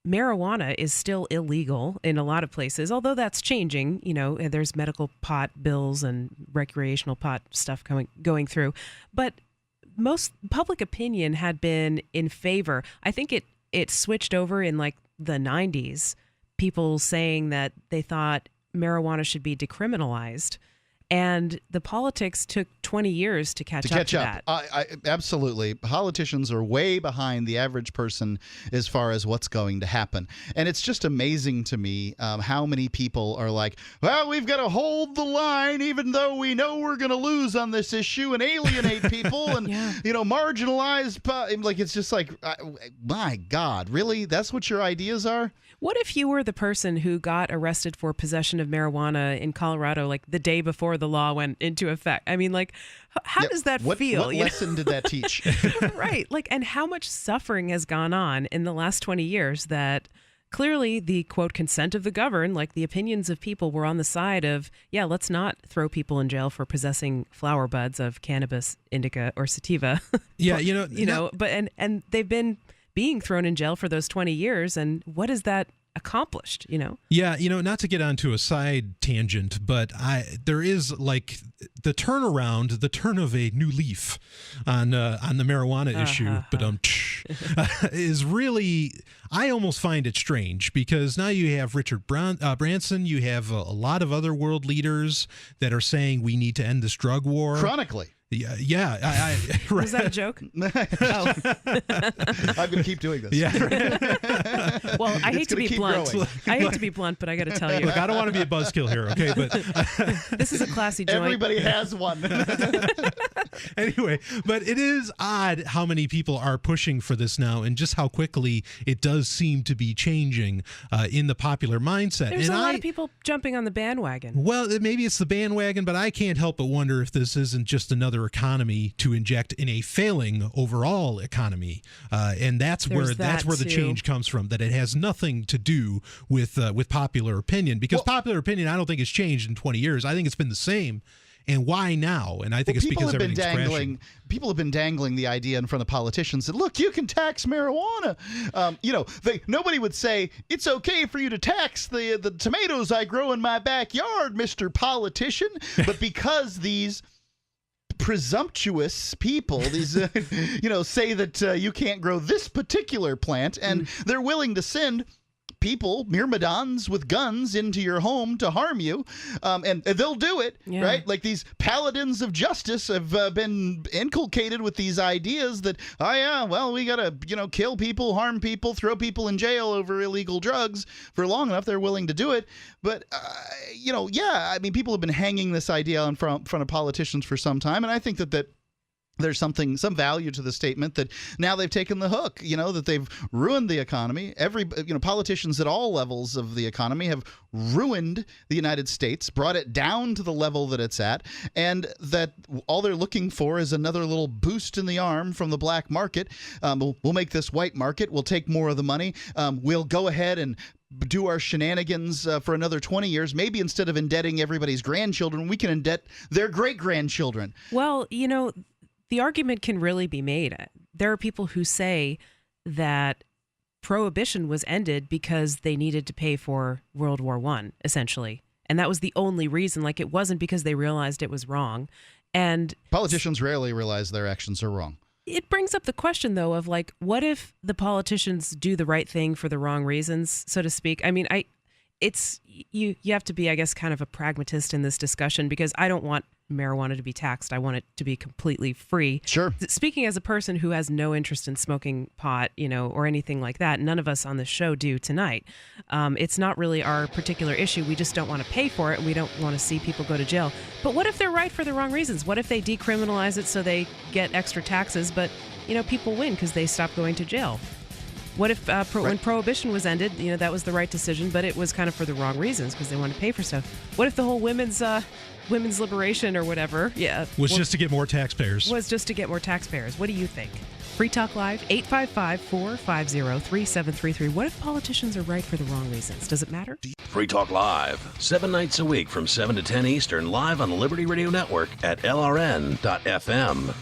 marijuana is still illegal in a lot of places, although that's changing. There's medical pot bills and recreational pot stuff going through. But most public opinion had been in favor. I think it switched over in like the 90s, people saying that they thought marijuana should be decriminalized. And the politics took 20 years to catch up to that. Absolutely. Politicians are way behind the average person as far as what's going to happen. And it's just amazing to me how many people are like, well, we've got to hold the line even though we know we're going to lose on this issue and alienate people and, marginalize. Like, it's just like, my God, really? That's what your ideas are? What if you were the person who got arrested for possession of marijuana in Colorado like the day before the law went into effect? I mean, like, how does that feel? What lesson did that teach? Right. Like, and how much suffering has gone on in the last 20 years that clearly the, quote, consent of the governed, like the opinions of people were on the side of, let's not throw people in jail for possessing flower buds of cannabis, indica, or sativa. Yeah, but and they've been being thrown in jail for those 20 years. And what has that accomplished, Yeah, not to get onto a side tangent, but there is like the turnaround, the turn of a new leaf on the marijuana issue, but is really, I almost find it strange because now you have Richard Branson, you have a lot of other world leaders that are saying we need to end this drug war. Chronically. Yeah. Was that a joke? Oh. I'm going to keep doing this. Yeah. Well, I hate to be blunt. I hate to be blunt, but I got to tell you. Look, I don't want to be a buzzkill here, okay? But this is a classy joint. Everybody has one. Anyway, but it is odd how many people are pushing for this now and just how quickly it does seem to be changing in the popular mindset. There's a lot of people jumping on the bandwagon. Well, maybe it's the bandwagon, but I can't help but wonder if this isn't just another economy to inject in a failing overall economy, and that's where the change comes from. That it has nothing to do with popular opinion, because popular opinion I don't think has changed in 20 years. I think it's been the same. And why now? And I think it's because everything's crashing. People have been dangling the idea in front of politicians that, look, you can tax marijuana. Nobody would say, it's okay for you to tax the tomatoes I grow in my backyard, Mr. Politician. But because these presumptuous people, these say that you can't grow this particular plant, and they're willing to send people, myrmidons with guns, into your home to harm you, and they'll do it, right? Like these paladins of justice have been inculcated with these ideas that, we gotta, kill people, harm people, throw people in jail over illegal drugs for long enough. They're willing to do it, but people have been hanging this idea in front of politicians for some time, and I think that there's some value to the statement that now they've taken the hook, that they've ruined the economy. Politicians at all levels of the economy have ruined the United States, brought it down to the level that it's at, and that all they're looking for is another little boost in the arm from the black market. We'll make this white market. We'll take more of the money. We'll go ahead and do our shenanigans for another 20 years. Maybe instead of indebting everybody's grandchildren, we can indebt their great-grandchildren. Well, the argument can really be made. There are people who say that prohibition was ended because they needed to pay for World War I, essentially. And that was the only reason. Like, it wasn't because they realized it was wrong. And politicians rarely realize their actions are wrong. It brings up the question, though, of like, what if the politicians do the right thing for the wrong reasons, so to speak? I mean, you have to be, I guess, kind of a pragmatist in this discussion, because I don't want marijuana to be taxed. I want it to be completely free. Sure. Speaking as a person who has no interest in smoking pot, or anything like that, none of us on this show do tonight. It's not really our particular issue. We just don't want to pay for it, and we don't want to see people go to jail. But what if they're right for the wrong reasons? What if they decriminalize it so they get extra taxes, but people win because they stop going to jail? What if when Prohibition was ended, that was the right decision, but it was kind of for the wrong reasons because they wanted to pay for stuff? What if the whole women's liberation or whatever was just to get more taxpayers? Was just to get more taxpayers. What do you think? Free Talk Live, 855-450-3733. What if politicians are right for the wrong reasons? Does it matter? Free Talk Live, 7 nights a week from 7 to 10 Eastern, live on the Liberty Radio Network at LRN.FM.